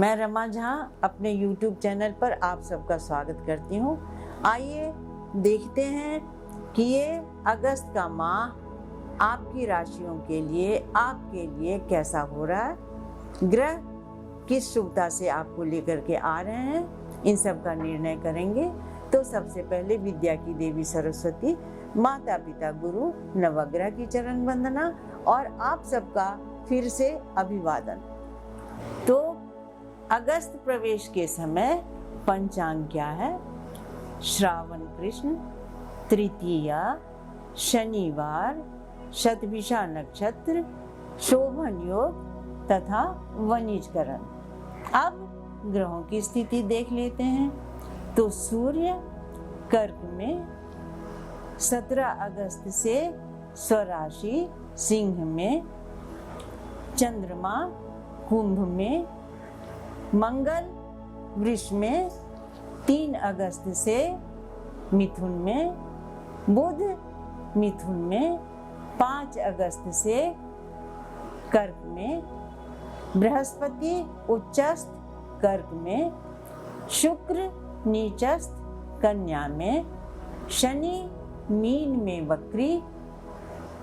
मैं रमा झा अपने YouTube channel पर आप सबका स्वागत करती हूँ। आइए देखते हैं कि ये अगस्त का माह आपकी राशियों के लिए आपके लिए कैसा हो रहा है। ग्रह किस शुभता से आपको लेकर के आ रहे हैं, इन सब का निर्णय करेंगे। तो सबसे पहले विद्या की देवी सरस्वती, माता पिता गुरु, नवग्रह की चरण वंदना और आप सबका फिर से अभिवादन। तो अगस्त प्रवेश के समय पंचांग क्या है? श्रावण कृष्ण, तृतीया, शनिवार, शतभिषा नक्षत्र, शोभन योग तथा वनिजकरण। अब ग्रहों की स्थिति देख लेते हैं। तो सूर्य कर्क में 17 अगस्त से स्वराशि सिंह में, चंद्रमा कुंभ में, मंगल वृष में 3 अगस्त से मिथुन में, बुध मिथुन में 5 अगस्त से कर्क में, बृहस्पति उच्चस्थ कर्क में, शुक्र नीचस्थ कन्या में, शनि मीन में वक्री,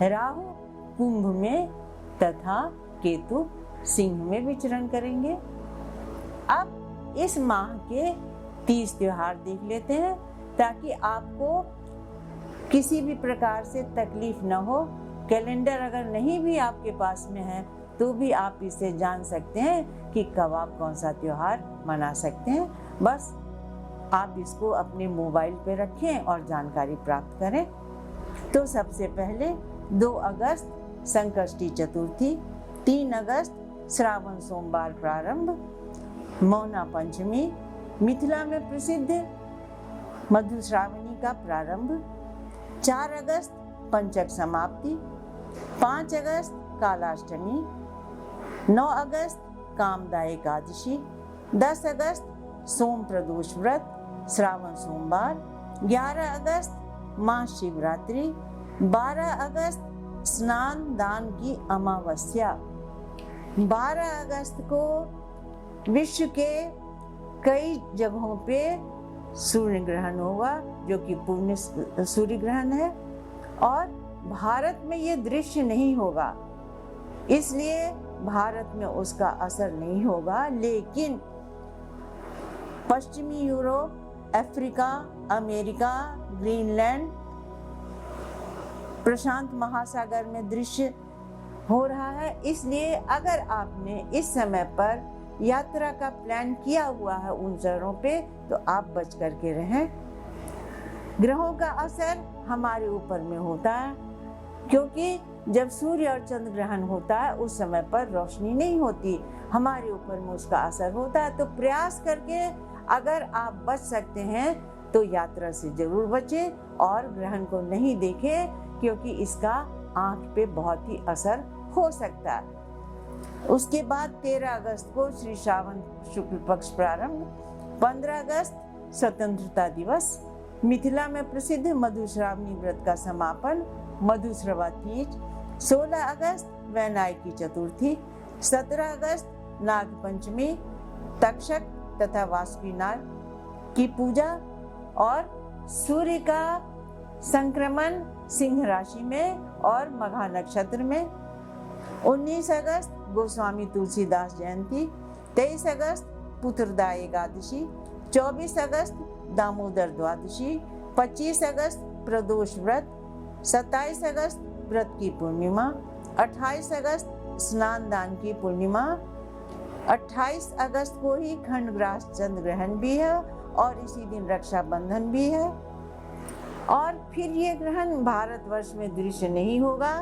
राहु कुंभ में तथा केतु सिंह में विचरण करेंगे। अब इस माह के 30 त्योहार देख लेते हैं ताकि आपको किसी भी प्रकार से तकलीफ न हो। कैलेंडर अगर नहीं भी आपके पास में है तो भी आप इससे जान सकते हैं कि कब आप कौन सा त्योहार मना सकते हैं। बस आप इसको अपने मोबाइल पे रखें और जानकारी प्राप्त करें। तो सबसे पहले 2 अगस्त संकष्टी चतुर्थी, 3 अगस्त श्रावण सोमवार प्रारंभ, मौना पंचमी, मिथिला में प्रसिद्ध मधुश्रावणी का प्रारंभ, 4 अगस्त पंचक समाप्ति, 5 अगस्त कालाष्टमी, 9 अगस्त कामदा एकादशी, 10 अगस्त सोम प्रदोष व्रत श्रावण सोमवार, 11 अगस्त महाशिवरात्रि, 12 अगस्त स्नान दान की अमावस्या, 12 अगस्त को विश्व के कई जगहों पे सूर्य ग्रहण होगा जो कि पूर्ण सूर्य ग्रहण है और भारत में ये दृश्य नहीं होगा, इसलिए भारत में उसका असर नहीं होगा। लेकिन पश्चिमी यूरोप, अफ्रीका, अमेरिका, ग्रीनलैंड, प्रशांत महासागर में दृश्य हो रहा है। इसलिए अगर आपने इस समय पर यात्रा का प्लान किया हुआ है उन शहरों पे तो आप बच करके रहें। ग्रहों का असर हमारे ऊपर में होता है क्योंकि जब सूर्य और चंद्र ग्रहण होता है उस समय पर रोशनी नहीं होती, हमारे ऊपर में उसका असर होता है। तो प्रयास करके अगर आप बच सकते हैं तो यात्रा से जरूर बचें और ग्रहण को नहीं देखें क्योंकि इसका आंख पे बहुत ही असर हो सकता है। उसके बाद 13 अगस्त को श्री श्रावण शुक्ल पक्ष प्रारंभ, 15 अगस्त स्वतंत्रता दिवस, मिथिला में प्रसिद्ध मधुश्रावणी व्रत का समापन, मधुश्रवा तीज, 16 अगस्त वैनायकी चतुर्थी, 17 अगस्त नाग पंचमी, तक्षक तथा वासुकी नाग की पूजा और सूर्य का संक्रमण सिंह राशि में और मघा नक्षत्र में, 19 अगस्त गोस्वामी तुलसीदास जयंती, 23 अगस्त पुत्रदा एकादशी, 24 अगस्त दामोदर द्वादशी, 25 अगस्त प्रदोष व्रत, 27 अगस्त व्रत की पूर्णिमा, 28 अगस्त स्नान दान की पूर्णिमा, 28 अगस्त को ही खंडग्रास चंद्र ग्रहण भी है और इसी दिन रक्षाबंधन भी है। और फिर ये ग्रहण भारतवर्ष में दृश्य नहीं होगा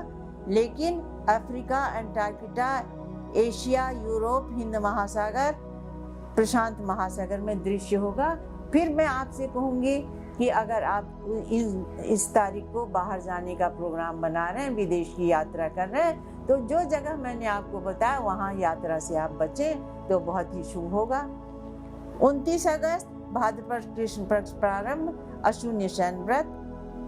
लेकिन Africa, Antarctica, Asia, Europe, Hind महासागर, प्रशांत महासागर में दृश्य होगा। फिर मैं आपसे कहूँगी कि अगर आप इस तारीख को बाहर जाने का प्रोग्राम बना रहे हैं, विदेश की यात्रा कर रहे हैं, तो जो जगह मैंने आपको बताया वहाँ यात्रा से आप बचें तो बहुत ही शुभ होगा। 29 अगस्त भाद्रपद कृष्ण पक्ष प्रारंभ, अशून्य शयन व्रत,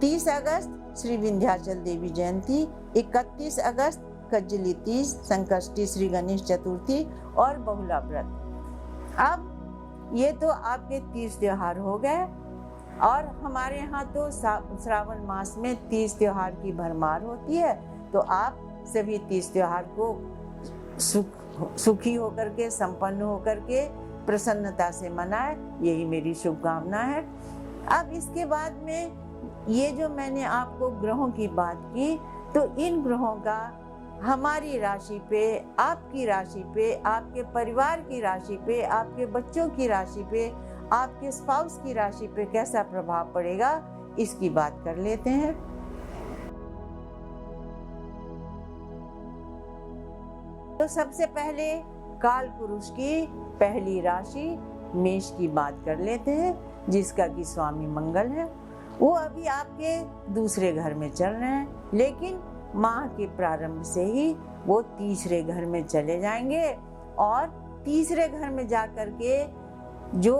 30 अगस्त श्री विंध्याचल देवी जयंती, 31 अगस्त कज्जली तीज, संकष्टी, श्री गणेश चतुर्थी और बहुला व्रत। अब ये तो आपके 30 त्योहार हो गए, और हमारे यहाँ तो श्रावण मास में 30 त्योहार की भरमार होती है। तो आप सभी 30 त्योहार को सुखी होकर के, संपन्न होकर के, प्रसन्नता से मनाए, यही मेरी शुभकामना है। अब इसके बाद में ये जो मैंने आपको ग्रहों की बात की, तो इन ग्रहों का हमारी राशि पे, आपकी राशि पे, आपके परिवार की राशि पे, आपके बच्चों की राशि पे, आपके स्पाउस की राशि पे कैसा प्रभाव पड़ेगा, इसकी बात कर लेते हैं। तो सबसे पहले काल पुरुष की पहली राशि मेष की बात कर लेते हैं, जिसका कि स्वामी मंगल है। वो अभी आपके दूसरे घर में चल रहे हैं, लेकिन माह के प्रारंभ से ही वो तीसरे घर में चले जाएंगे, और तीसरे घर में जाकर के जो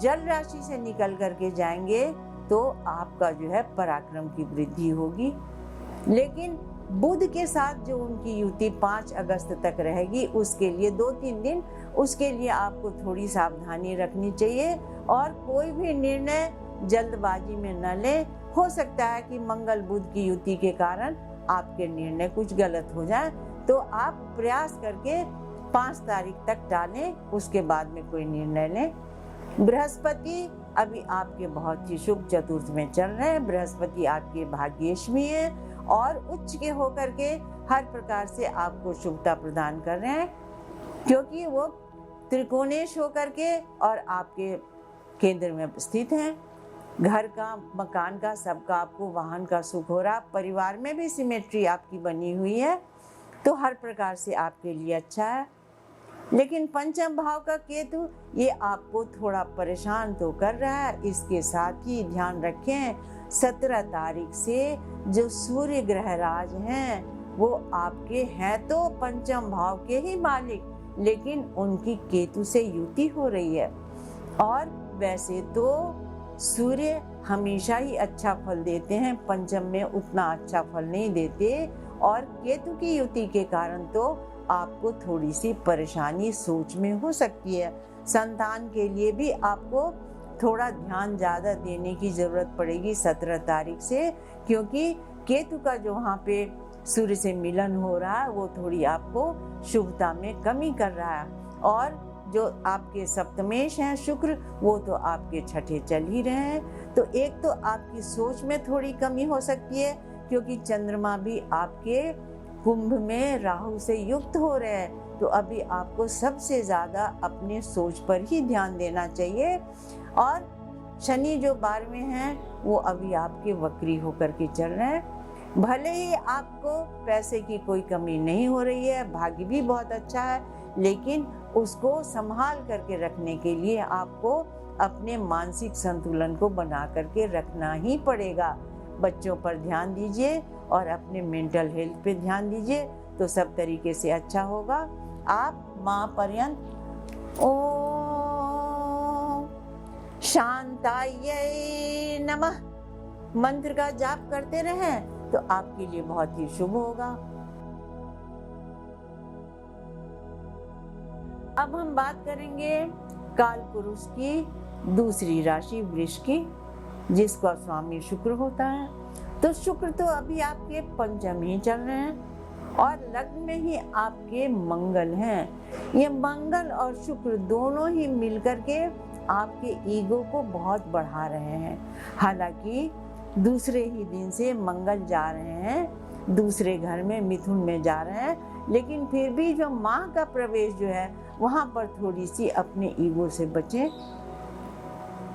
जल राशि से निकल करके जाएंगे, तो आपका जो है पराक्रम की वृद्धि होगी। लेकिन बुध के साथ जो उनकी युति 5 अगस्त तक रहेगी, उसके लिए 2-3 दिन उसके लिए आपको थोड़ी सावधानी रखनी चाहिए, और कोई भी निर्णय जल्दबाजी में न ले। हो सकता है कि मंगल बुध की युति के कारण आपके निर्णय कुछ गलत हो जाए, तो आप प्रयास करके 5 तारीख तक टालें, उसके बाद में कोई निर्णय लें। बृहस्पति अभी आपके बहुत ही शुभ चतुर्थ में चल रहे हैं। बृहस्पति आपके भाग्येश्वी हैं और उच्च के होकर के हर प्रकार से आपको शुभता प्रदान कर रहे हैं, क्योंकि वो त्रिकोणेश होकर के और आपके केंद्र में स्थित हैं। घर का, मकान का, सबका आपको वाहन का सुख हो रहा, परिवार में भी सिमेट्री आपकी बनी हुई है, तो हर प्रकार से आपके लिए अच्छा है। लेकिन पंचम भाव का केतु ये आपको थोड़ा परेशान तो कर रहा है। इसके साथ ही ध्यान रखें 17 तारीख से जो सूर्य ग्रहराज हैं वो आपके हैं तो पंचम भाव के ही मालिक, लेकिन उनकी केतु से युति हो रही है। और वैसे तो सूर्य हमेशा ही अच्छा फल देते हैं, पंचम में उतना अच्छा फल नहीं देते, और केतु की युति के कारण तो आपको थोड़ी सी परेशानी सोच में हो सकती है। संतान के लिए भी आपको थोड़ा ध्यान ज़्यादा देने की ज़रूरत पड़ेगी 17 तारीख से, क्योंकि केतु का जो वहाँ पे सूर्य से मिलन हो रहा है वो थोड़ी आपको शुभता में कमी कर रहा है। और जो आपके सप्तमेश हैं शुक्र, वो तो आपके छठे चल ही रहे हैं, तो एक तो आपकी सोच में थोड़ी कमी हो सकती है, क्योंकि चंद्रमा भी आपके कुंभ में राहु से युक्त हो रहे हैं। तो अभी आपको सबसे ज़्यादा अपने सोच पर ही ध्यान देना चाहिए। और शनि जो 12वें हैं वो अभी आपके वक्री होकर के चल रहे हैं। भले ही आपको पैसे की कोई कमी नहीं हो रही है, भाग्य भी बहुत अच्छा है, लेकिन उसको संभाल करके रखने के लिए आपको अपने मानसिक संतुलन को बना करके रखना ही पड़ेगा। बच्चों पर ध्यान दीजिए और अपने मेंटल हेल्थ पे ध्यान दीजिए, तो सब तरीके से अच्छा होगा। आप माँ पर्यंत ओम शांतायै नमः मंत्र का जाप करते रहें तो आपके लिए बहुत ही शुभ होगा। अब हम बात करेंगे काल पुरुष की दूसरी राशि वृष की, जिसका स्वामी शुक्र होता है। तो शुक्र तो अभी आपके पंचम ही चल रहे हैं और लग्न में ही आपके मंगल हैं। ये मंगल और शुक्र दोनों ही मिलकर के आपके ईगो को बहुत बढ़ा रहे हैं। हालांकि दूसरे ही दिन से मंगल जा रहे हैं दूसरे घर में, मिथुन में जा रहे हैं, लेकिन फिर भी जो माँ का प्रवेश जो है वहाँ पर थोड़ी सी अपने ईगो से बचें।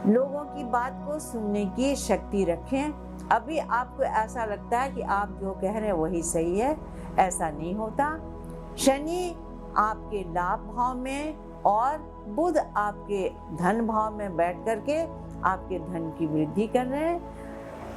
लोगों की बात को सुनने की शक्ति रखें। अभी आपको ऐसा लगता है कि आप जो कह रहे हैं वही सही है, ऐसा नहीं होता। शनि आपके लाभ भाव में और बुध आपके धन भाव में बैठ करके आपके धन की वृद्धि कर रहे हैं।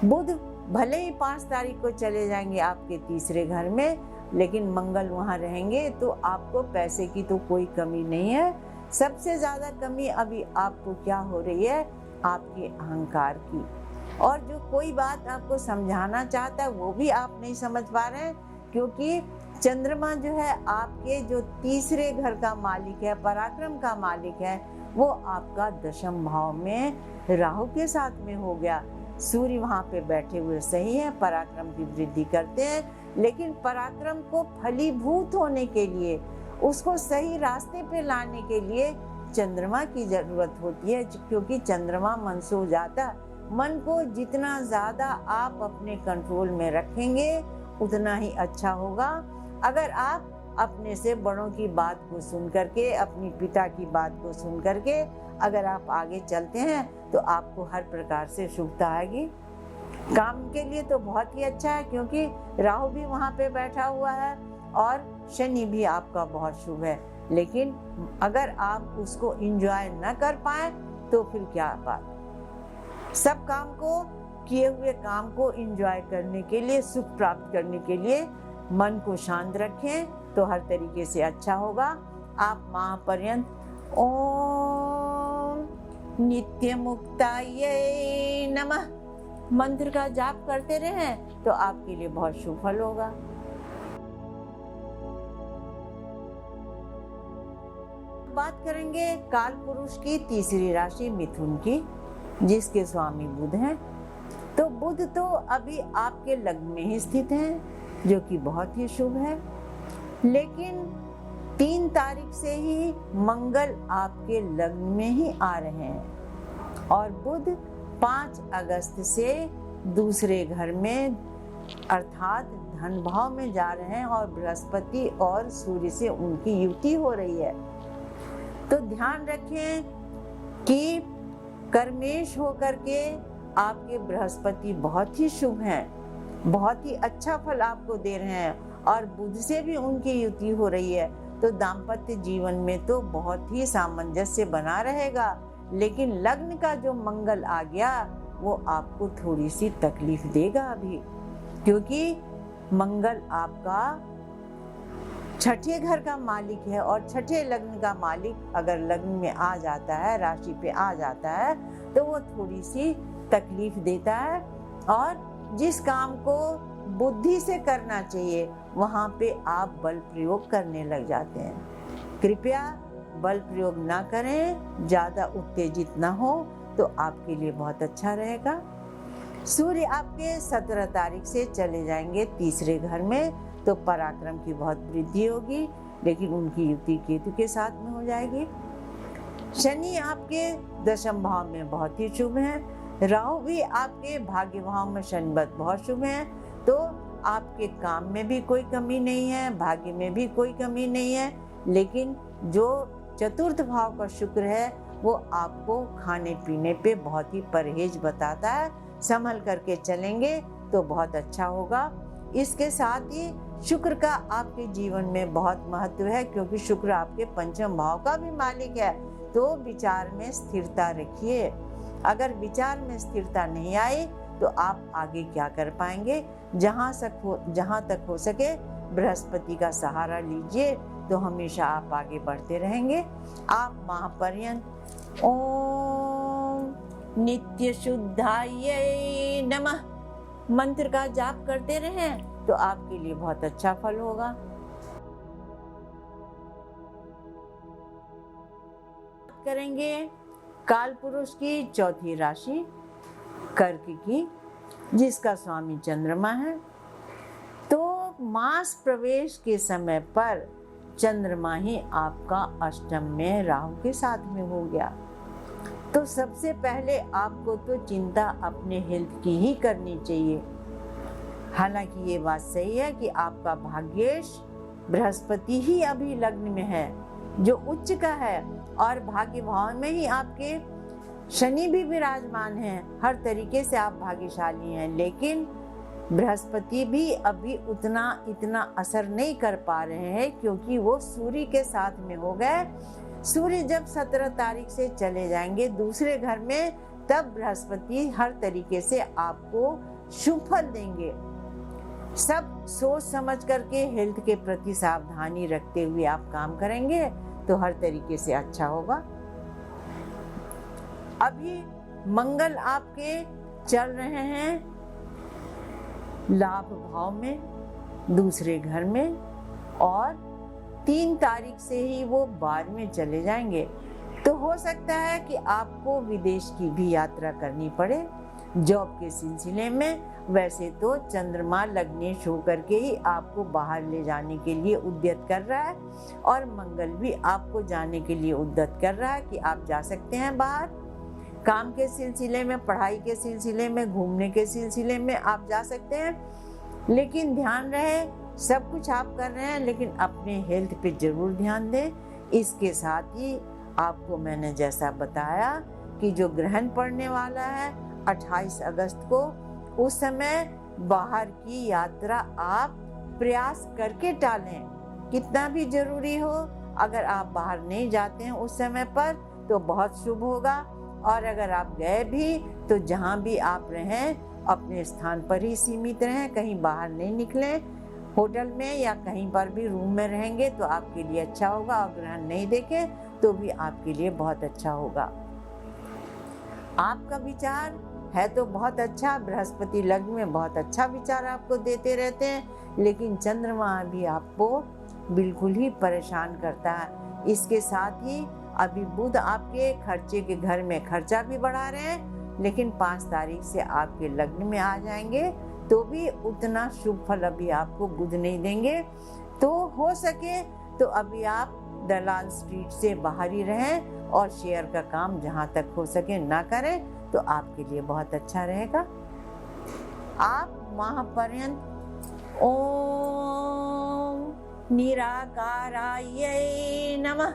बुध भले ही 5 तारीख को चले जाएंगे आपके तीसरे घर में, लेकिन मंगल वहाँ रहेंगे, तो आपको पैसे की तो कोई कमी नहीं है। सबसे ज़्यादा कमी अभी आपको क्या हो रही है? आपके अहंकार की। और जो कोई बात आपको समझाना चाहता है वो भी आप नहीं समझ पा रहे हैं, क्योंकि चंद्रमा जो है आपके जो तीसरे घर का मालिक है, पराक्रम का मालिक है, वो आपका दशम भाव में राहु के साथ में हो गया। सूर्य वहाँ पे बैठे हुए सही है, पराक्रम की वृद्धि करते हैं, लेकिन पराक्रम को फलीभूत होने के लिए, उसको सही रास्ते पे लाने के लिए चंद्रमा की जरूरत होती है, क्योंकि चंद्रमा मन सो जाता है। मन को जितना ज्यादा आप अपने कंट्रोल में रखेंगे उतना ही अच्छा होगा। अगर आप अपने से बड़ों की बात को सुन करके, अपनी पिता की बात को सुन करके अगर आप आगे चलते हैं तो आपको हर प्रकार से शुभता आएगी। काम के लिए तो बहुत ही अच्छा है, क्योंकि राहु भी वहाँ पे बैठा हुआ है और शनि भी आपका बहुत शुभ है। लेकिन अगर आप उसको एंजॉय न कर पाए तो फिर क्या बात। सब काम को, किए हुए काम को एंजॉय करने के लिए, सुख प्राप्त करने के लिए मन को शांत रखें तो हर तरीके से अच्छा होगा। आप माह पर्यंत ओम नित्य मुक्ताये नमः मंत्र का जाप करते रहें तो आपके लिए बहुत शुभ फल होगा। बात करेंगे काल पुरुष की तीसरी राशि मिथुन की, जिसके स्वामी बुध हैं। तो बुध तो अभी आपके लग्न में ही स्थित हैं, जो कि बहुत ही शुभ है। लेकिन 3 तारीख से ही मंगल आपके लग्न में ही आ रहे हैं और बुध 5 अगस्त से दूसरे घर में अर्थात धन भाव में जा रहे हैं और बृहस्पति और सूर्य से उनकी युति हो रही है। तो ध्यान रखें कि कर्मेश होकर के आपके बृहस्पति बहुत ही शुभ हैं, बहुत ही अच्छा फल आपको दे रहे हैं और बुध से भी उनकी युति हो रही है। तो दाम्पत्य जीवन में तो बहुत ही सामंजस्य बना रहेगा। लेकिन लग्न का जो मंगल आ गया वो आपको थोड़ी सी तकलीफ देगा अभी, क्योंकि मंगल आपका छठे घर का मालिक है और छठे लग्न का मालिक अगर लग्न में आ जाता है, राशि पे आ जाता है, तो वो थोड़ी सी तकलीफ देता है और जिस काम को बुद्धि से करना चाहिए वहाँ पे आप बल प्रयोग करने लग जाते हैं। कृपया बल प्रयोग ना करें, ज्यादा उत्तेजित ना हो तो आपके लिए बहुत अच्छा रहेगा। सूर्य आपके 17 तारीख से चले जाएंगे तीसरे घर में, तो पराक्रम की बहुत वृद्धि होगी, लेकिन उनकी युति केतु के साथ में हो जाएगी। शनि आपके दशम भाव में बहुत ही शुभ है, राहु भी आपके भाग्य भाव में शनिवत बहुत शुभ है। तो आपके काम में भी कोई कमी नहीं है, भाग्य में भी कोई कमी नहीं है। लेकिन जो चतुर्थ भाव का शुक्र है वो आपको खाने पीने पे बहुत ही परहेज बताता है। संभल करके चलेंगे तो बहुत अच्छा होगा। इसके साथ ही शुक्र का आपके जीवन में बहुत महत्व है, क्योंकि शुक्र आपके पंचम भाव का भी मालिक है। तो विचार में स्थिरता रखिए। अगर विचार में स्थिरता नहीं आई तो आप आगे क्या कर पाएंगे। जहाँ तक हो सके बृहस्पति का सहारा लीजिए, तो हमेशा आप आगे बढ़ते रहेंगे। आप माह पर्यंत ओम नित्य शुद्धाय नमः मंत्र का जाप करते रहें तो आपके लिए बहुत अच्छा फल होगा। करेंगे काल पुरुष की चौथी राशि कर्क की, जिसका स्वामी चंद्रमा है। तो मास प्रवेश के समय पर चंद्रमा ही आपका अष्टम में राहु के साथ में हो गया। तो सबसे पहले आपको तो चिंता अपने हेल्थ की ही करनी चाहिए। हालांकि ये बात सही है कि आपका भाग्येश बृहस्पति ही अभी लग्न में है, जो उच्च का है, और भाग्य भाव में ही आपके शनि भी विराजमान हैं। हर तरीके से आप भाग्यशाली हैं। लेकिन बृहस्पति भी अभी इतना असर नहीं कर पा रहे हैं, क्योंकि वो सूर्य के साथ में हो गए। सूर्य जब 17 तारीख से चले जाएंगे दूसरे घर में, तब बृहस्पति हर तरीके से आपको शुभ फल देंगे। सब सोच समझ करके हेल्थ के प्रति सावधानी रखते हुए आप काम करेंगे तो हर तरीके से अच्छा होगा। अभी मंगल आपके चल रहे हैं लाभ भाव में दूसरे घर में, और 3 तारीख से ही वो 12 में चले जाएंगे। तो हो सकता है कि आपको विदेश की भी यात्रा करनी पड़े जॉब के सिलसिले में। वैसे तो चंद्रमा लग्नेश होकर के ही आपको बाहर ले जाने के लिए उद्यत कर रहा है, और मंगल भी आपको जाने के लिए उद्यत कर रहा है कि आप जा सकते हैं बाहर। काम के सिलसिले में, पढ़ाई के सिलसिले में, घूमने के सिलसिले में आप जा सकते हैं। लेकिन ध्यान रहे, सब कुछ आप कर रहे हैं लेकिन अपने हेल्थ पे जरूर ध्यान दें। इसके साथ ही आपको मैंने जैसा बताया कि जो ग्रहण पड़ने वाला है 28 अगस्त को, उस समय बाहर की यात्रा आप प्रयास करके टालें, कितना भी जरूरी हो। अगर आप बाहर नहीं जाते हैं उस समय पर तो बहुत शुभ होगा, और अगर आप गए भी तो जहाँ भी आप रहें अपने स्थान पर ही सीमित रहें, कहीं बाहर नहीं निकलें। होटल में या कहीं पर भी रूम में रहेंगे तो आपके लिए अच्छा होगा, और ग्रहण नहीं देखें तो भी आपके लिए बहुत अच्छा होगा। आपका विचार है तो बहुत अच्छा, बृहस्पति लग्न में बहुत अच्छा विचार आपको देते रहते हैं, लेकिन चंद्रमा भी आपको बिल्कुल ही परेशान करता है। इसके साथ ही अभी बुध आपके खर्चे के घर में खर्चा भी बढ़ा रहे हैं, लेकिन 5 तारीख से आपके लग्न में आ जाएंगे तो भी उतना शुभ फल अभी आपको बुध नहीं देंगे। तो हो सके तो अभी आप दलाल स्ट्रीट से बाहर ही रहें, और शेयर का काम जहां तक हो सके ना करें तो आपके लिए बहुत अच्छा रहेगा। आप माह पर्यंत ओम निराकाराय नमः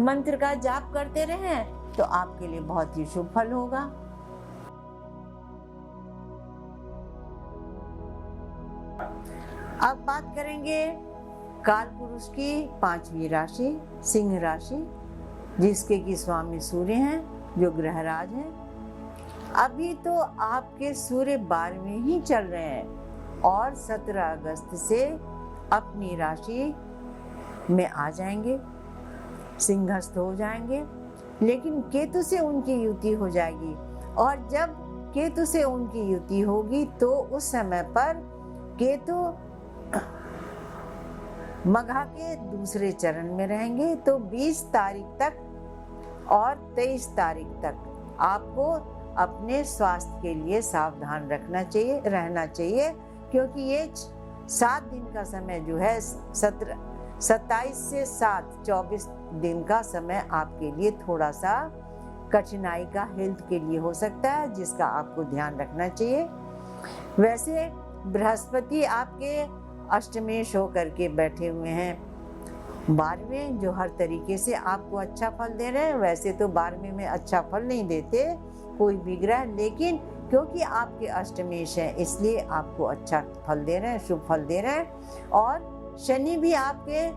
मंत्र का जाप करते रहें तो आपके लिए बहुत ही शुभ फल होगा। अब बात करेंगे काल पुरुष की 5वीं राशि सिंह राशि, जिसके की स्वामी सूर्य हैं, जो ग्रहराज हैं। अभी तो आपके सूर्य 12वें ही चल रहे हैं और 17 अगस्त से अपनी राशि में आ जाएंगे, सिंहस्थ हो जाएंगे। लेकिन केतु से उनकी युति हो जाएगी, और जब केतु से उनकी युति होगी तो उस समय पर केतु मघा के दूसरे चरण में रहेंगे। तो 20 तारीख तक और 23 तारीख तक आपको अपने स्वास्थ्य के लिए सावधान रहना चाहिए, क्योंकि ये 7 दिन का समय जो है 27 से 7 24 दिन का समय आपके लिए थोड़ा सा कठिनाई का हेल्थ के लिए हो सकता है, जिसका आपको ध्यान रखना चाहिए। वैसे बृहस्पति आपके अष्टमेश होकर के बैठे हुए हैं 12वें, जो हर तरीके से आपको अच्छा फल दे रहे हैं। वैसे तो 12वें में अच्छा फल नहीं देते कोई भी ग्रह, लेकिन क्योंकि आपके अष्टमेश है इसलिए आपको अच्छा फल दे रहे हैं, शुभ फल दे रहे हैं। और शनि भी आपके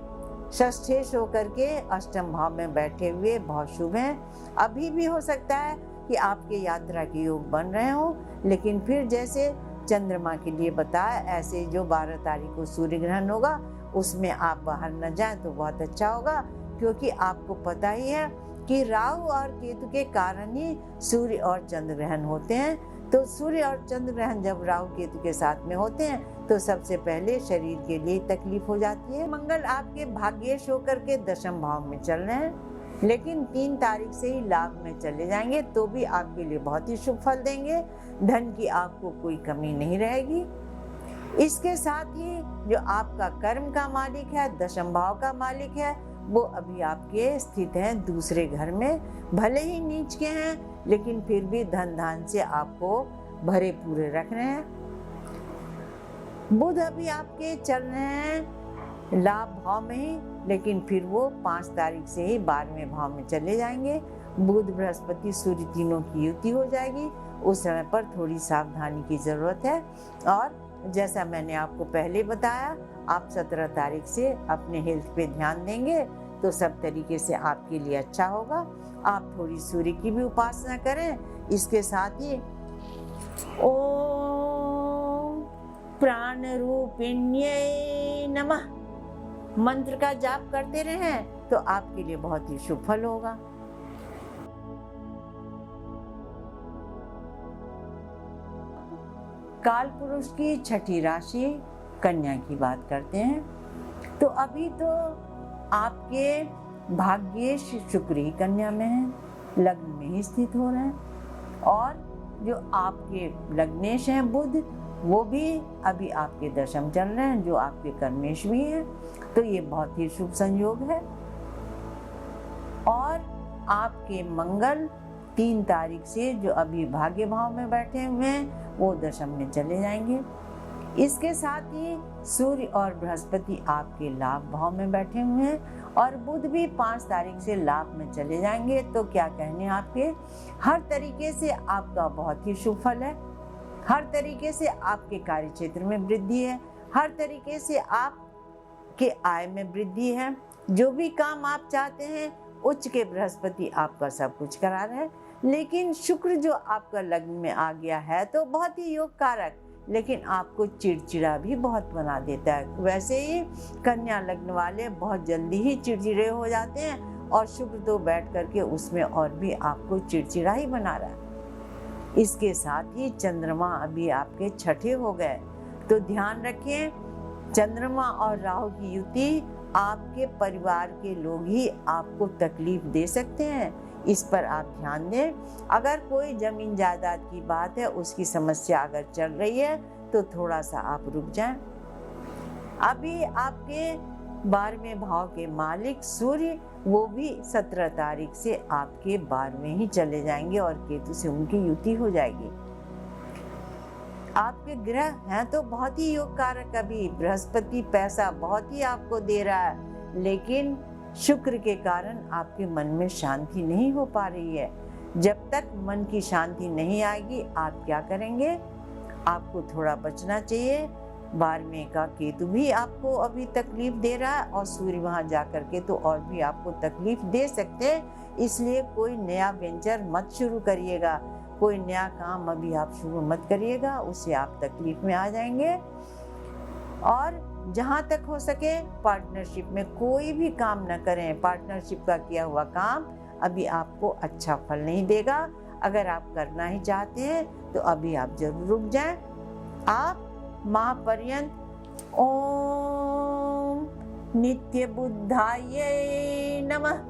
षष्ठेश होकर के अष्टम भाव में बैठे हुए बहुत शुभ हैं। अभी भी हो सकता है कि आपके यात्रा के योग बन रहे हो, लेकिन फिर जैसे चंद्रमा के लिए बताया ऐसे जो 12 तारीख को सूर्य ग्रहण होगा उसमें आप बाहर न जाएं तो बहुत अच्छा होगा, क्योंकि आपको पता ही है कि राहु और केतु के कारण ही सूर्य और चंद्र ग्रहण होते हैं। तो सूर्य और चंद्र ग्रहण जब राहु केतु के साथ में होते हैं तो सबसे पहले शरीर के लिए तकलीफ हो जाती है। मंगल आपके भाग्येश होकर के 10वें भाव में चल रहे हैं, लेकिन 3 तारीख से ही लाभ में चले जाएंगे तो भी आपके लिए बहुत ही शुभ फल देंगे। धन की आपको कोई कमी नहीं रहेगी। इसके साथ ही जो आपका कर्म का मालिक है, 10वें भाव का मालिक है, वो अभी आपके स्थित हैं दूसरे घर में। भले ही नीच के हैं लेकिन फिर भी धन धान से आपको भरे पूरे रख रहे हैं। बुध अभी आपके चल रहे हैं लाभ भाव में ही, लेकिन फिर वो 5 तारीख से ही 12वें भाव में चले जाएंगे। बुध बृहस्पति सूर्य तीनों की युति हो जाएगी। उस समय पर थोड़ी सावधानी की जरूरत है, और जैसा मैंने आपको पहले बताया आप 17 तारीख से अपने हेल्थ पे ध्यान देंगे तो सब तरीके से आपके लिए अच्छा होगा। आप थोड़ी सूर्य की भी उपासना करें। इसके साथ ही ओम प्राण रूपिण्यै नमः मंत्र का जाप करते रहें तो आपके लिए बहुत ही शुभ फल होगा। काल पुरुष की 6ठी राशि कन्या की बात करते हैं। तो अभी तो आपके भाग्येश शुक्र ही कन्या में है, लग्न में ही स्थित हो रहे हैं। और जो आपके लग्नेश हैं बुध, वो भी अभी आपके दशम चल रहे हैं, जो आपके कर्मेश भी हैं। तो ये बहुत ही शुभ संयोग है। और आपके मंगल 3 तारीख से जो अभी भाग्य भाव में बैठे हुए हैं, वो दशम में चले जाएंगे। इसके साथ ही सूर्य और बृहस्पति आपके लाभ भाव में बैठे हुए हैं, और बुध भी 5 तारीख से लाभ में चले जाएंगे। तो क्या कहने आपके, हर तरीके से आपका बहुत ही शुभ फल है। हर तरीके से आपके कार्य क्षेत्र में वृद्धि है, हर तरीके से आपके आय में वृद्धि है। जो भी काम आप चाहते हैं, उच्च के बृहस्पति आपका सब कुछ करा रहे हैं। लेकिन शुक्र जो आपका लग्न में आ गया है तो बहुत ही योग कारक, लेकिन आपको चिड़चिड़ा भी बहुत बना देता है। वैसे ही कन्या लग्न वाले बहुत जल्दी ही चिड़चिड़े हो जाते हैं, और शुक्र तो बैठ करके उसमें और भी आपको चिड़चिड़ा ही बना रहा है। इसके साथ ही चंद्रमा अभी आपके छठे हो गए, तो ध्यान रखें, चंद्रमा और राहु की युति आपके परिवार के लोग ही आपको तकलीफ दे सकते हैं। इस पर आप ध्यान दें। अगर कोई जमीन जायदाद की बात है, उसकी समस्या अगर चल रही है, तो थोड़ा सा आप रुक जाएं। अभी आपके 12वें भाव के मालिक सूर्य, वो भी 17 तारीख से आपके 12वें ही चले जाएंगे, और केतु से उनकी युति हो जाएगी। आपके ग्रह हैं तो बहुत ही योग कारक। अभी बृहस्पति पैसा बहुत ही आपको दे रहा है, लेकिन शुक्र के कारण आपके मन में शांति नहीं हो पा रही है। जब तक मन की शांति नहीं आएगी, आप क्या करेंगे, आपको थोड़ा बचना चाहिए। 12वें का केतु भी आपको अभी तकलीफ दे रहा है, और सूर्य वहां जाकर के तो और भी आपको तकलीफ दे सकते हैं। इसलिए कोई नया वेंचर मत शुरू करिएगा, कोई नया काम अभी आप शुरू मत करिएगा, उससे आप तकलीफ में आ जाएंगे। और जहां तक हो सके पार्टनरशिप में कोई भी काम न करें। पार्टनरशिप का किया हुआ काम अभी आपको अच्छा फल नहीं देगा। अगर आप करना ही चाहते हैं तो अभी आप जरूर रुक जाएं। आप माह पर्यंत ओम नित्य बुद्धाय नमः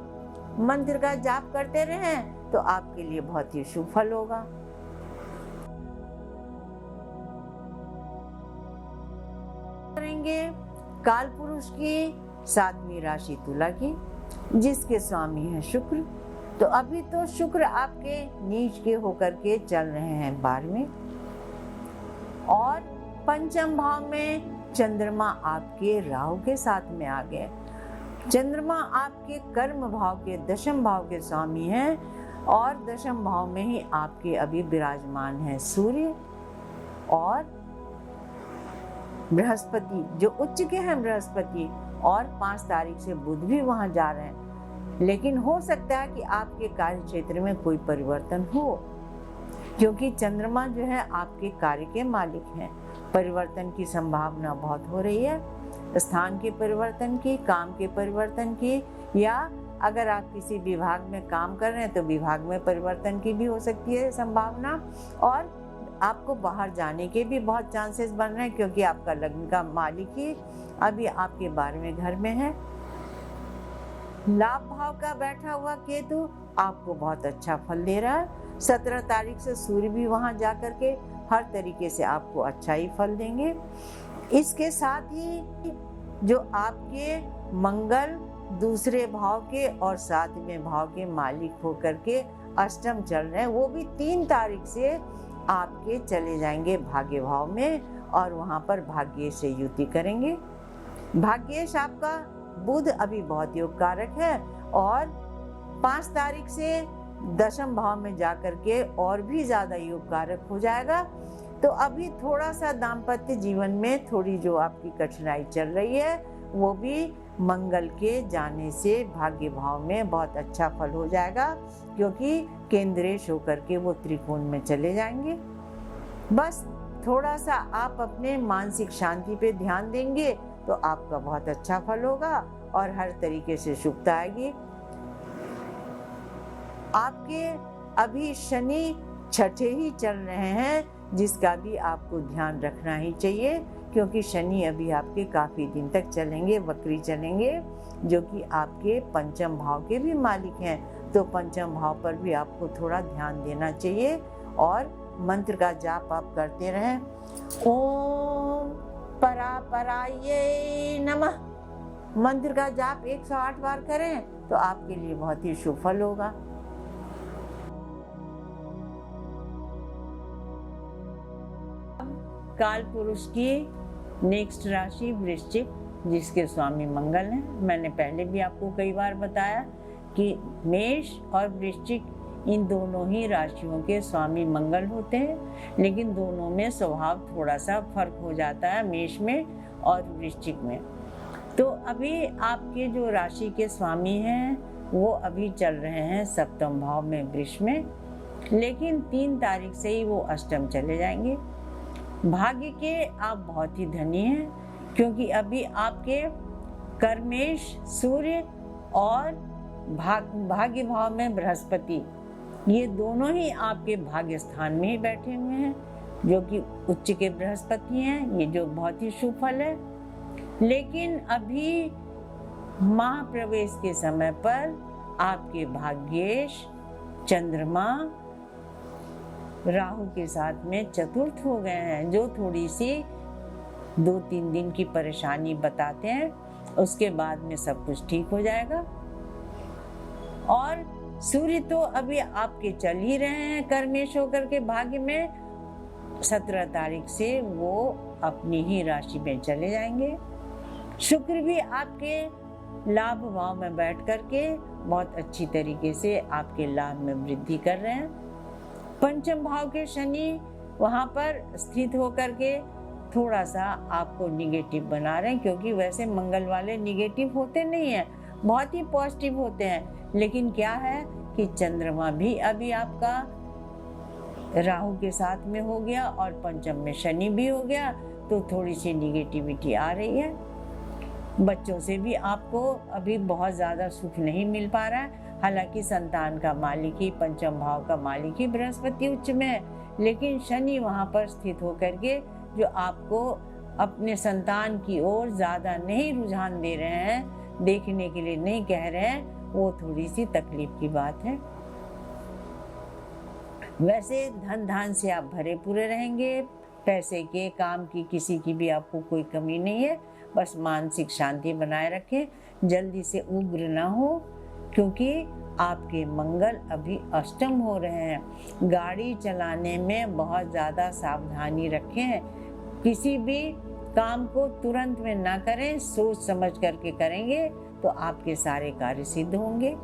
मंत्र का जाप करते रहें, तो आपके लिए बहुत ही शुभ फल होगा। करेंगे काल पुरुष की 7वीं राशि तुला की, जिसके स्वामी है शुक्र। तो अभी तो शुक्र आपके नीच के होकर के चल रहे हैं 12वें, और पंचम भाव में चंद्रमा आपके राहु के साथ में आ गए। चंद्रमा आपके कर्म भाव के दशम भाव के स्वामी हैं, और दशम भाव में ही आपके अभी विराजमान है सूर्य और बृहस्पति, जो उच्च के हैं बृहस्पति, और 5 तारीख से बुध भी वहां जा रहे हैं। लेकिन हो सकता है कि आपके कार्य क्षेत्र में कोई परिवर्तन हो, क्योंकि चंद्रमा जो है आपके कार्य के मालिक हैं। परिवर्तन की संभावना बहुत हो रही है, स्थान के परिवर्तन की, काम के परिवर्तन की, या अगर आप किसी विभाग में काम कर रहे हैं तो विभाग में परिवर्तन की भी हो सकती है संभावना। और आपको बाहर जाने के भी बहुत चांसेस बन रहे हैं, क्योंकि आपका लग्न का मालिक ही अभी आपके 12वें घर में है। लाभ भाव का बैठा हुआ केतु आपको बहुत अच्छा फल दे रहा है। 17 तारीख से सूर्य भी वहां जाकर के हर तरीके से आपको अच्छा ही फल देंगे। इसके साथ ही जो आपके मंगल दूसरे भाव के और 7वें भाव के मालिक होकर के अष्टम चल रहे हैं, वो भी 3 तारीख से आपके चले जाएंगे भाग्य भाव में, और वहां पर भाग्येश से युति करेंगे। भाग्येश आपका बुध अभी बहुत योग कारक है, और 5 तारीख से दशम भाव में जाकर के और भी ज्यादा योग कारक हो जाएगा। तो अभी थोड़ा सा दाम्पत्य जीवन में थोड़ी जो आपकी कठिनाई चल रही है, वो भी मंगल के जाने से भाग्य भाव में बहुत अच्छा फल हो जाएगा, क्योंकि केंद्रेश होकर के वो त्रिकोण में चले जाएंगे। बस थोड़ा सा आप अपने मानसिक शांति पे ध्यान देंगे तो आपका बहुत अच्छा फल होगा, और हर तरीके से शुभता आएगी। आपके अभी शनि 6ठे ही चल रहे हैं, जिसका भी आपको ध्यान रखना ही चाहिए, क्योंकि शनि अभी आपके काफ़ी दिन तक चलेंगे, वक्री चलेंगे, जो कि आपके पंचम भाव के भी मालिक हैं। तो पंचम भाव पर भी आपको थोड़ा ध्यान देना चाहिए और मंत्र का जाप आप करते रहें। ओम परापराये नमः मंत्र का जाप 108 बार करें तो आपके लिए बहुत ही शुभ फल होगा। काल पुरुष की नेक्स्ट राशि वृश्चिक, जिसके स्वामी मंगल हैं। मैंने पहले भी आपको कई बार बताया कि मेष और वृश्चिक इन दोनों ही राशियों के स्वामी मंगल होते हैं, लेकिन दोनों में स्वभाव थोड़ा सा फर्क हो जाता है, मेष में और वृश्चिक में। तो अभी आपके जो राशि के स्वामी हैं वो अभी चल रहे हैं सप्तम भाव में वृष में, लेकिन 3 तारीख से ही वो अष्टम चले जाएंगे। भाग्य के आप बहुत ही धनी हैं, क्योंकि अभी आपके कर्मेश सूर्य और भाग्य भाव में बृहस्पति, ये दोनों ही आपके भाग्य स्थान में ही बैठे हुए हैं, जो कि उच्च के बृहस्पति हैं, ये जो बहुत ही शुभ फल है। लेकिन अभी महाप्रवेश के समय पर आपके भाग्येश चंद्रमा राहु के साथ में चतुर्थ हो गए हैं, जो थोड़ी सी 2-3 दिन की परेशानी बताते हैं, उसके बाद में सब कुछ ठीक हो जाएगा। और सूर्य तो अभी आपके चल ही रहे हैं कर्मेश होकर के भाग्य में, 17 तारीख से वो अपनी ही राशि में चले जाएंगे। शुक्र भी आपके लाभ भाव में बैठ करके बहुत अच्छी तरीके से आपके लाभ में वृद्धि कर रहे हैं। पंचम भाव के शनि वहाँ पर स्थित होकर के थोड़ा सा आपको निगेटिव बना रहे हैं, क्योंकि वैसे मंगल वाले निगेटिव होते नहीं हैं, बहुत ही पॉजिटिव होते हैं। लेकिन क्या है कि चंद्रमा भी अभी आपका राहु के साथ में हो गया और पंचम में शनि भी हो गया, तो थोड़ी सी निगेटिविटी आ रही है। बच्चों से भी आपको अभी बहुत ज़्यादा सुख नहीं मिल पा रहा है। हालांकि संतान का मालिक ही, पंचम भाव का मालिक ही बृहस्पति उच्च में है, लेकिन शनि वहाँ पर स्थित होकर के जो आपको अपने संतान की ओर ज़्यादा नहीं रुझान दे रहे हैं, देखने के लिए नहीं कह रहे हैं, वो थोड़ी सी तकलीफ की बात है। वैसे धन धान से आप भरे पूरे रहेंगे, पैसे के काम की किसी की भी आपको कोई कमी नहीं है। बस मानसिक शांति बनाए रखें, जल्दी से उग्र ना हो, क्योंकि आपके मंगल अभी अष्टम हो रहे हैं। गाड़ी चलाने में बहुत ज़्यादा सावधानी रखें, किसी भी काम को तुरंत में ना करें, सोच समझ करके करेंगे तो आपके सारे कार्य सिद्ध होंगे।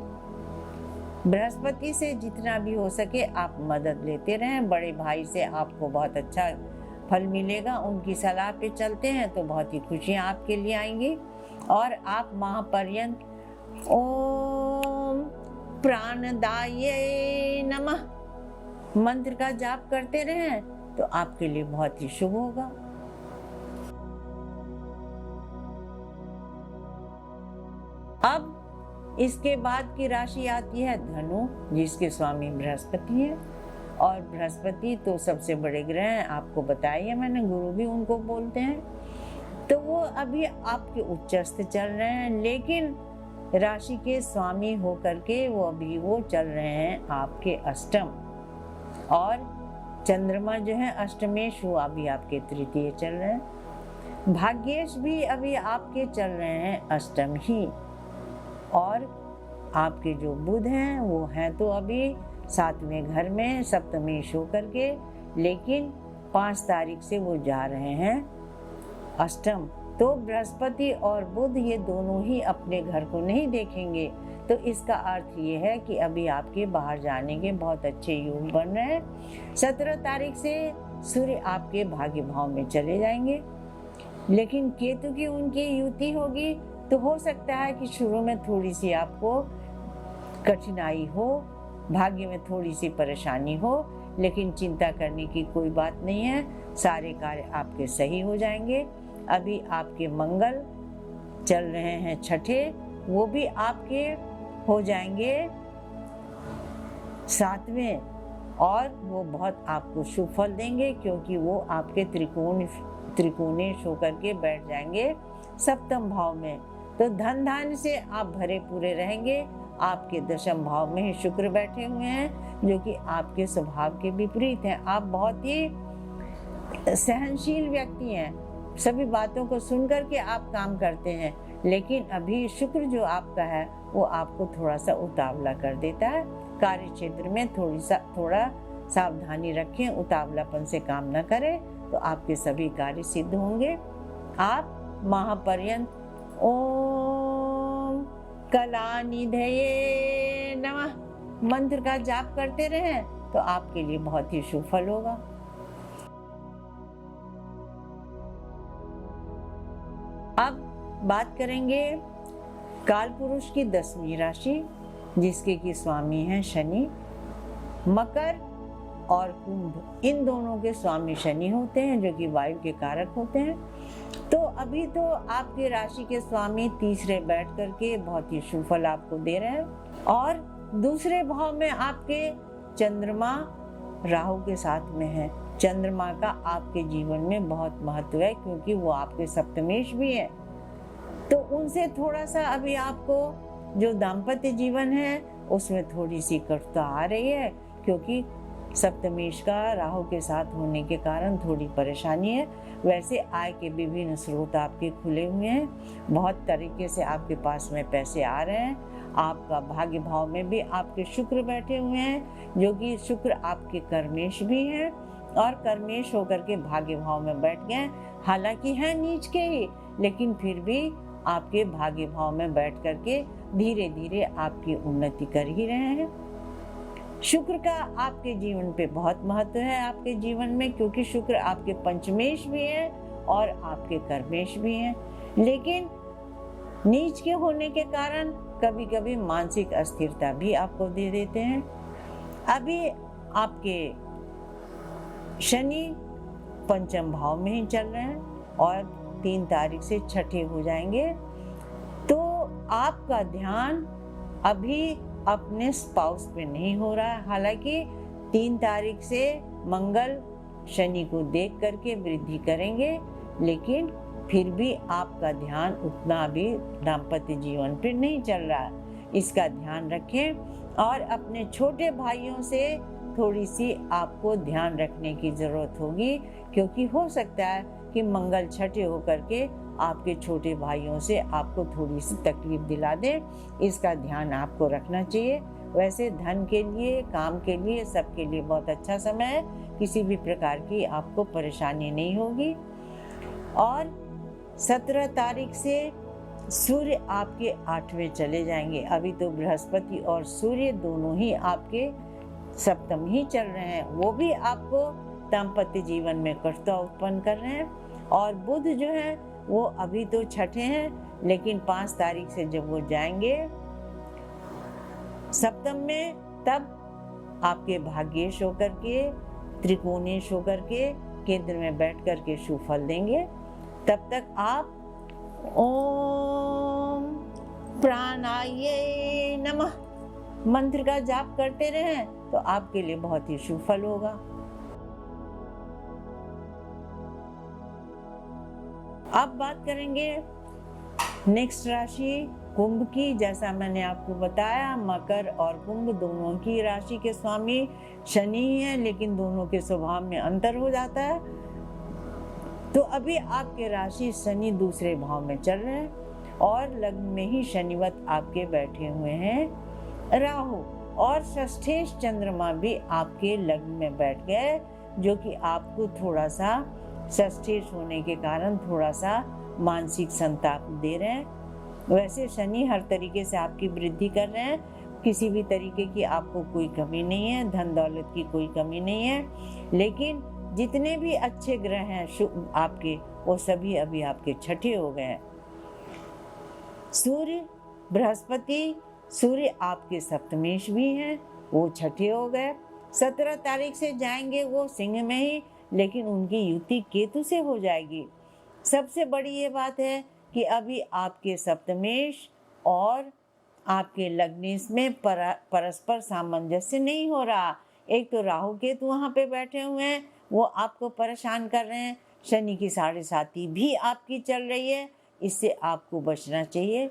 बृहस्पति से जितना भी हो सके आप मदद लेते रहें, बड़े भाई से आपको बहुत अच्छा फल मिलेगा, उनकी सलाह पे चलते हैं तो बहुत ही खुशियाँ आपके लिए आएंगी। और आप महापर्यंत ओम प्राणदाये नमः मंत्र का जाप करते रहें तो आपके लिए बहुत ही शुभ होगा। अब इसके बाद की राशि आती है धनु, जिसके स्वामी बृहस्पति है। और बृहस्पति तो सबसे बड़े ग्रह हैं, आपको बताया मैंने, गुरु भी उनको बोलते हैं। तो वो अभी आपके उच्चस्थ चल रहे हैं, लेकिन राशि के स्वामी होकर के वो अभी वो चल रहे हैं आपके अष्टम। और चंद्रमा जो है अष्टमेश, वो अभी आपके तृतीय चल रहे हैं। भाग्येश भी अभी आपके चल रहे हैं अष्टम ही। और आपके जो बुध हैं वो हैं तो अभी 7वें घर में सप्तमेश होकर के, लेकिन 5 तारीख से वो जा रहे हैं अष्टम। तो बृहस्पति और बुध ये दोनों ही अपने घर को नहीं देखेंगे, तो इसका अर्थ ये है कि अभी आपके बाहर जाने के बहुत अच्छे योग बन रहे हैं। 17 तारीख से सूर्य आपके भाग्य भाव में चले जाएंगे, लेकिन केतु की उनकी युति होगी, तो हो सकता है कि शुरू में थोड़ी सी आपको कठिनाई हो, भाग्य में थोड़ी सी परेशानी हो, लेकिन चिंता करने की कोई बात नहीं है, सारे कार्य आपके सही हो जाएंगे। अभी आपके मंगल चल रहे हैं छठे, वो भी आपके हो जाएंगे 7वें, और वो बहुत आपको शुभ फल देंगे, क्योंकि वो आपके त्रिकोण त्रिकोणेश होकर के बैठ जाएंगे सप्तम भाव में। तो धन धान्य से आप भरे पूरे रहेंगे। आपके दशम भाव में ही शुक्र बैठे हुए हैं, जो कि आपके स्वभाव के विपरीत हैं। आप बहुत ही सहनशील व्यक्ति हैं, सभी बातों को सुन करके आप काम करते हैं, लेकिन अभी शुक्र जो आपका है वो आपको थोड़ा सा उतावला कर देता है। कार्य क्षेत्र में थोड़ा सावधानी रखें, उतावलापन से काम न करें, तो आपके सभी कार्य सिद्ध होंगे। आप महापर्यंत ओम कलानिधये नमः मंत्र का जाप करते रहें, तो आपके लिए बहुत ही शुभ फल होगा। अब बात करेंगे काल पुरुष की 10वीं राशि, जिसके की स्वामी हैं शनि। मकर और कुंभ, इन दोनों के स्वामी शनि होते हैं, जो कि वायु के कारक होते हैं। तो अभी तो आपके राशि के स्वामी तीसरे बैठ करके बहुत ही शुभ फल आपको दे रहे हैं, और दूसरे भाव में आपके चंद्रमा राहु के साथ में है। चंद्रमा का आपके जीवन में बहुत महत्व है, क्योंकि वो आपके सप्तमेश भी है। तो उनसे थोड़ा सा अभी आपको जो दाम्पत्य जीवन है उसमें थोड़ी सी कटुता आ रही है, क्योंकि सप्तमेश का राहु के साथ होने के कारण थोड़ी परेशानी है। वैसे आय के विभिन्न स्रोत आपके खुले हुए हैं, बहुत तरीके से आपके पास में पैसे आ रहे हैं। आपका भाग्य भाव में भी आपके शुक्र बैठे हुए हैं, जो कि शुक्र आपके कर्मेश भी हैं, और कर्मेश होकर के भाग्य भाव में बैठ गए। हालांकि है नीच के ही, लेकिन फिर भी आपके भाग्य भाव में बैठ करके धीरे धीरे आपकी उन्नति कर ही रहे हैं। शुक्र का आपके जीवन पे बहुत महत्व है आपके जीवन में, क्योंकि शुक्र आपके पंचमेश भी है और आपके कर्मेश भी हैं। लेकिन नीच के होने के कारण कभी कभी मानसिक अस्थिरता भी आपको दे देते हैं। अभी आपके शनि पंचम भाव में ही चल रहे हैं और 3 तारीख से छठे हो जाएंगे। तो आपका ध्यान अभी अपने स्पाउस पे नहीं हो रहा है। हालांकि 3 तारीख से मंगल शनि को देख करके वृद्धि करेंगे, लेकिन फिर भी आपका ध्यान उतना भी दाम्पत्य जीवन पे नहीं चल रहा है। इसका ध्यान रखें, और अपने छोटे भाइयों से थोड़ी सी आपको ध्यान रखने की जरूरत होगी, क्योंकि हो सकता है कि मंगल छठे होकर के आपके छोटे भाइयों से आपको थोड़ी सी तकलीफ दिला दे। इसका ध्यान आपको रखना चाहिए। वैसे धन के लिए, काम के लिए, सबके लिए बहुत अच्छा समय है, किसी भी प्रकार की आपको परेशानी नहीं होगी। और 17 तारीख से सूर्य आपके 8वें चले जाएंगे। अभी तो बृहस्पति और सूर्य दोनों ही आपके सप्तम ही चल रहे हैं, वो भी आपको दाम्पत्य जीवन में कटुता उत्पन्न कर रहे हैं। और बुध जो है वो अभी तो छठे हैं, लेकिन 5 तारीख से जब वो जाएंगे सप्तम में, तब आपके भाग्येश होकर के, त्रिकोणेश होकर के केंद्र में बैठ कर के शुभ फल देंगे। तब तक आप ओम प्राणाय नमः मंत्र का जाप करते रहें, तो आपके लिए बहुत ही शुभ फल होगा। अब बात करेंगे नेक्स्ट राशि कुंभ की। जैसा मैंने आपको बताया, मकर और कुंभ दोनों की राशि के स्वामी शनि ही है, लेकिन दोनों के स्वभाव में अंतर हो जाता है। तो अभी आपके राशि शनि दूसरे भाव में चल रहे हैं, और लग्न में ही शनिवत आपके बैठे हुए हैं राहु, और षष्ठेश चंद्रमा भी आपके लग्न में बैठ गए, जो कि आपको थोड़ा सा षष्ठेश होने के कारण थोड़ा सा मानसिक संताप दे रहे हैं। वैसे शनि हर तरीके से आपकी वृद्धि कर रहे हैं, किसी भी तरीके की आपको कोई कमी नहीं है, धन दौलत की कोई कमी नहीं है। लेकिन जितने भी अच्छे ग्रह हैं शुभ आपके, वो सभी अभी आपके छठे हो गए हैं। सूर्य बृहस्पति, सूर्य आपके सप्तमेश भी हैं, वो छठे हो गए। 17 तारीख से जाएंगे वो सिंह में ही, लेकिन उनकी युति केतु से हो जाएगी। सबसे बड़ी ये बात है कि अभी आपके सप्तमेश और आपके लग्नेश में परस्पर सामंजस्य नहीं हो रहा। एक तो राहु केतु वहाँ पे बैठे हुए हैं, वो आपको परेशान कर रहे हैं। शनि की 7.5 भी आपकी चल रही है, इससे आपको बचना चाहिए।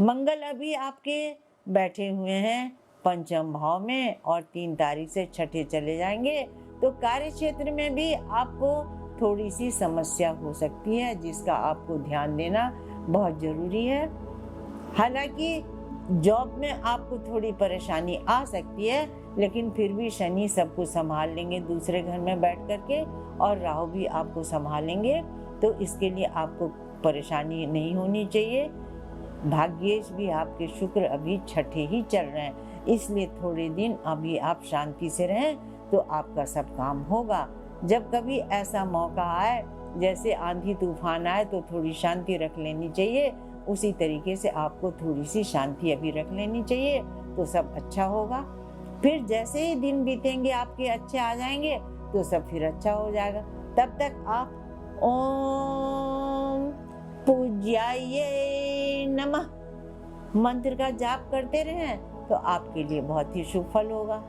मंगल अभी आपके बैठे हुए हैं पंचम भाव में और 3 तारीख से छठे चले जाएंगे, तो कार्य क्षेत्र में भी आपको थोड़ी सी समस्या हो सकती है, जिसका आपको ध्यान देना बहुत ज़रूरी है। हालांकि जॉब में आपको थोड़ी परेशानी आ सकती है, लेकिन फिर भी शनि सब कुछ संभाल लेंगे दूसरे घर में बैठ करके, और राहु भी आपको संभालेंगे, तो इसके लिए आपको परेशानी नहीं होनी चाहिए। भाग्येश भी आपके शुक्र अभी छठे ही चल रहे हैं, इसलिए थोड़े दिन अभी आप शांति से रहें तो आपका सब काम होगा। जब कभी ऐसा मौका आए, जैसे आंधी तूफान आए, तो थोड़ी शांति रख लेनी चाहिए। उसी तरीके से आपको थोड़ी सी शांति अभी रख लेनी चाहिए, तो सब अच्छा होगा। फिर जैसे ही दिन बीतेंगे आपके अच्छे आ जाएंगे, तो सब फिर अच्छा हो जाएगा। तब तक आप ओम पूज्याय नमः मंत्र का जाप करते रहें, तो आपके लिए बहुत ही शुभ फल होगा।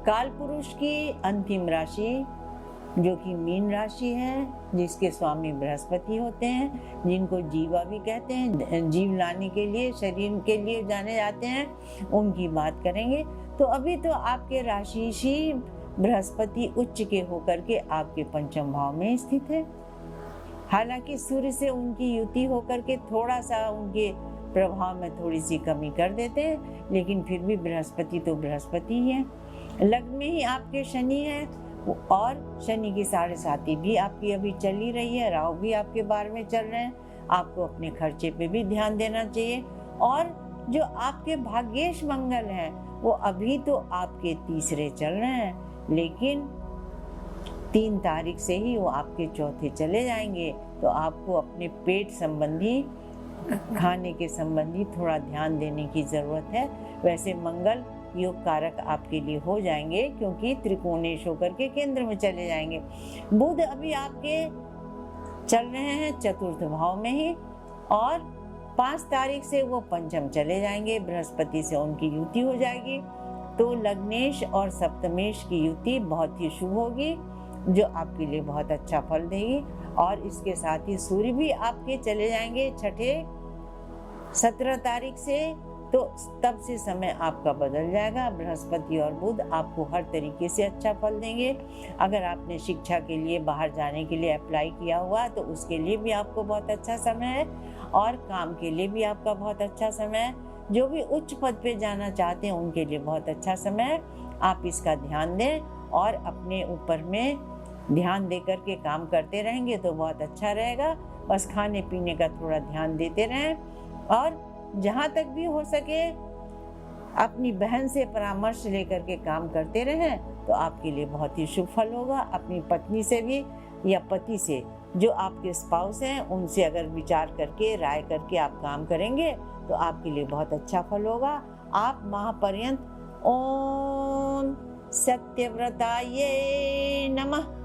काल पुरुष की अंतिम राशि जो कि मीन राशि है, जिसके स्वामी बृहस्पति होते हैं, जिनको जीवा भी कहते हैं, जीव लाने के लिए, शरीर के लिए जाने जाते हैं, उनकी बात करेंगे। तो अभी तो आपके राशि बृहस्पति उच्च के होकर के आपके पंचम भाव में स्थित है। हालांकि सूर्य से उनकी युति होकर के थोड़ा सा उनके प्रभाव में थोड़ी सी कमी कर देते हैं, लेकिन फिर भी बृहस्पति तो बृहस्पति ही है। लग्न में ही आपके शनि है, और शनि की 7.5 भी आपकी अभी चल ही रही है, राहु भी आपके 12वें चल रहे हैं। आपको अपने खर्चे पे भी ध्यान देना चाहिए। और जो आपके भाग्येश मंगल हैं, वो अभी तो आपके तीसरे चल रहे हैं, लेकिन 3 तारीख से ही वो आपके चौथे चले जाएंगे। तो आपको अपने पेट संबंधी, खाने के संबंधी थोड़ा ध्यान देने की जरूरत है। वैसे मंगल योग कारक आपके लिए हो जाएंगे, क्योंकि त्रिकोणेश होकर के केंद्र में चले जाएंगे। बुध अभी आपके चल रहे हैं चतुर्थ भाव में ही, और 5 तारीख से वो पंचम चले जाएंगे, बृहस्पति से उनकी युति हो जाएगी। तो लग्नेश और सप्तमेश की युति बहुत ही शुभ होगी, जो आपके लिए बहुत अच्छा फल देगी। और इसके साथ ही सूर्य भी आपके चले जाएंगे छठे 17 तारीख से, तो तब से समय आपका बदल जाएगा। बृहस्पति और बुध आपको हर तरीके से अच्छा फल देंगे। अगर आपने शिक्षा के लिए बाहर जाने के लिए अप्लाई किया हुआ, तो उसके लिए भी आपको बहुत अच्छा समय है, और काम के लिए भी आपका बहुत अच्छा समय है। जो भी उच्च पद पे जाना चाहते हैं, उनके लिए बहुत अच्छा समय है। आप इसका ध्यान दें और अपने ऊपर में ध्यान दे करके काम करते रहेंगे तो बहुत अच्छा रहेगा। बस खाने पीने का थोड़ा ध्यान देते रहें, और जहाँ तक भी हो सके अपनी बहन से परामर्श लेकर के काम करते रहें, तो आपके लिए बहुत ही शुभ फल होगा। अपनी पत्नी से भी या पति से, जो आपके स्पाउस हैं, उनसे अगर विचार करके, राय करके आप काम करेंगे, तो आपके लिए बहुत अच्छा फल होगा। आप माह पर्यंत ओम सत्यव्रताये नमः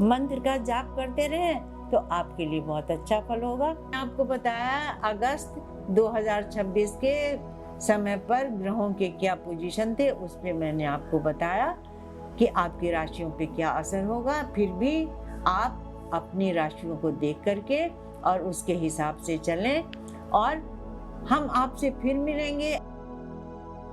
मंत्र का जाप करते रहें, तो आपके लिए बहुत अच्छा फल होगा। आपको बताया अगस्त 2026 के समय पर ग्रहों के क्या पोजीशन थे, उस पे मैंने आपको बताया कि आपकी राशियों पे क्या असर होगा। फिर भी आप अपनी राशियों को देख करके और उसके हिसाब से चलें, और हम आपसे फिर मिलेंगे।